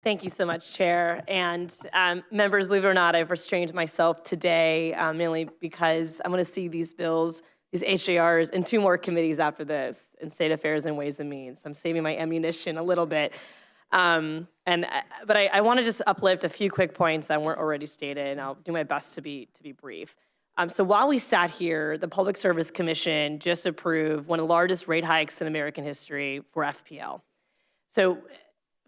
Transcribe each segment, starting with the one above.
Thank you so much, Chair. And members, believe it or not, I've restrained myself today mainly because I'm going to see these bills, these HJRs, in 2 more committees after this, in State Affairs and Ways and Means. So I'm saving my ammunition a little bit. But I want to just uplift a few quick points that weren't already stated, and I'll do my best to be brief. So while we sat here, the Public Service Commission just approved one of the largest rate hikes in American history for FPL. So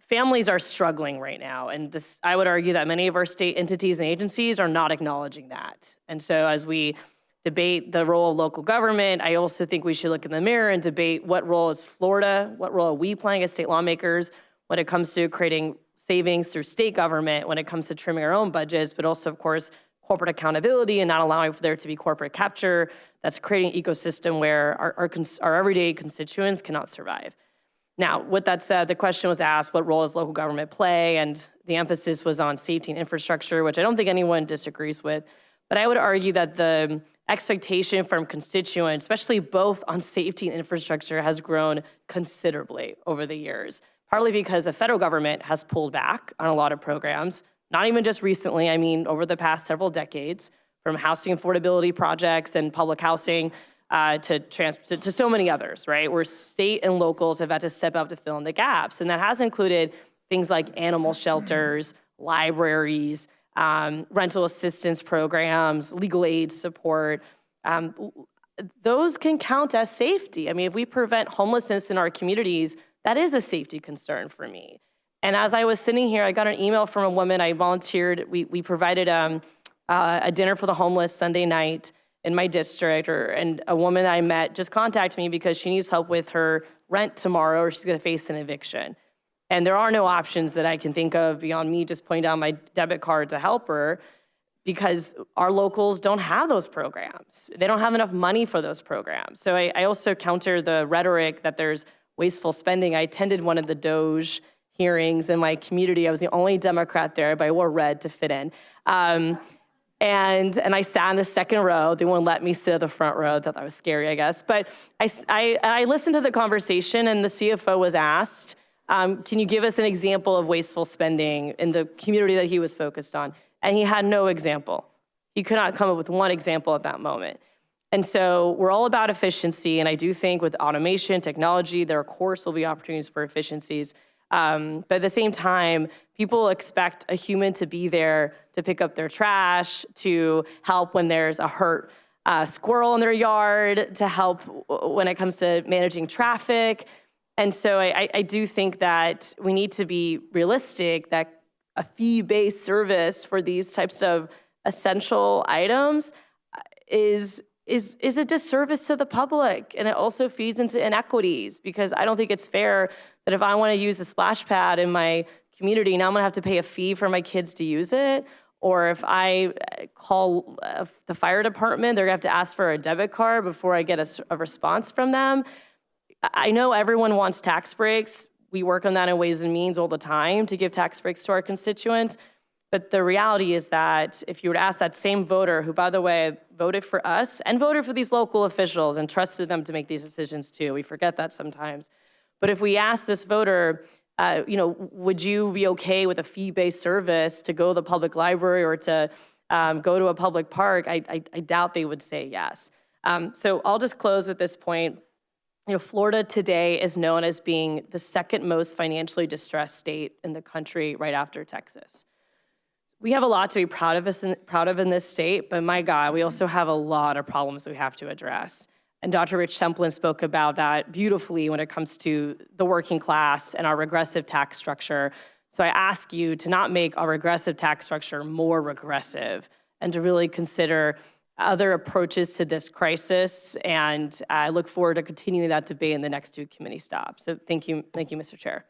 families are struggling right now, and I would argue that many of our state entities and agencies are not acknowledging that. And so as we debate the role of local government, I also think we should look in the mirror and debate what role is Florida, what role are we playing as state lawmakers when it comes to creating savings through state government, when it comes to trimming our own budgets, but also, of course, corporate accountability and not allowing for there to be corporate capture that's creating an ecosystem where our everyday constituents cannot survive. Now, with that said, the question was asked, what role does local government play? And the emphasis was on safety and infrastructure, which I don't think anyone disagrees with. But I would argue that the expectation from constituents, especially both on safety and infrastructure, has grown considerably over the years, partly because the federal government has pulled back on a lot of programs, not even just recently, I mean over the past several decades, from housing affordability projects and public housing to so many others, right? Where state and locals have had to step up to fill in the gaps. And that has included things like animal shelters, libraries, rental assistance programs, legal aid support. Those can count as safety. I mean, if we prevent homelessness in our communities, that is a safety concern for me. And as I was sitting here, I got an email from a woman. I volunteered. We provided a dinner for the homeless Sunday night in my district, and a woman I met just contacted me because she needs help with her rent tomorrow, or she's going to face an eviction. And there are no options that I can think of beyond me just putting down my debit card to help her, because our locals don't have those programs. They don't have enough money for those programs. So I also counter the rhetoric that there's wasteful spending. I attended one of the DOJ hearings in my community. I was the only Democrat there, but I wore red to fit in. And I sat in the second row. They wouldn't let me sit at the front row. Thought that was scary, I guess. But I listened to the conversation, and the CFO was asked, can you give us an example of wasteful spending in the community that he was focused on? And he had no example. He could not come up with one example at that moment. And so we're all about efficiency, and I do think with automation, technology, there of course will be opportunities for efficiencies. But at the same time, people expect a human to be there to pick up their trash, to help when there's a hurt squirrel in their yard, to help when it comes to managing traffic. And so I do think that we need to be realistic that a fee-based service for these types of essential items is a disservice to the public, and it also feeds into inequities, because I don't think it's fair that if I want to use the splash pad in my community, now I'm going to have to pay a fee for my kids to use it, or if I call the fire department, they're going to have to ask for a debit card before I get a response from them. I know everyone wants tax breaks. We work on that in Ways and Means all the time to give tax breaks to our constituents. But the reality is that if you were to ask that same voter, who, by the way, voted for us and voted for these local officials and trusted them to make these decisions too, we forget that sometimes. But if we ask this voter, would you be okay with a fee-based service to go to the public library or to go to a public park, I doubt they would say yes. So I'll just close with this point. Florida today is known as being the second most financially distressed state in the country, right after Texas. We have a lot to be proud of in this state, but my God, we also have a lot of problems we have to address. And Dr. Rich Templin spoke about that beautifully when it comes to the working class and our regressive tax structure. So I ask you to not make our regressive tax structure more regressive, and to really consider other approaches to this crisis. And I look forward to continuing that debate in the next 2 committee stops. So thank you, Mr. Chair.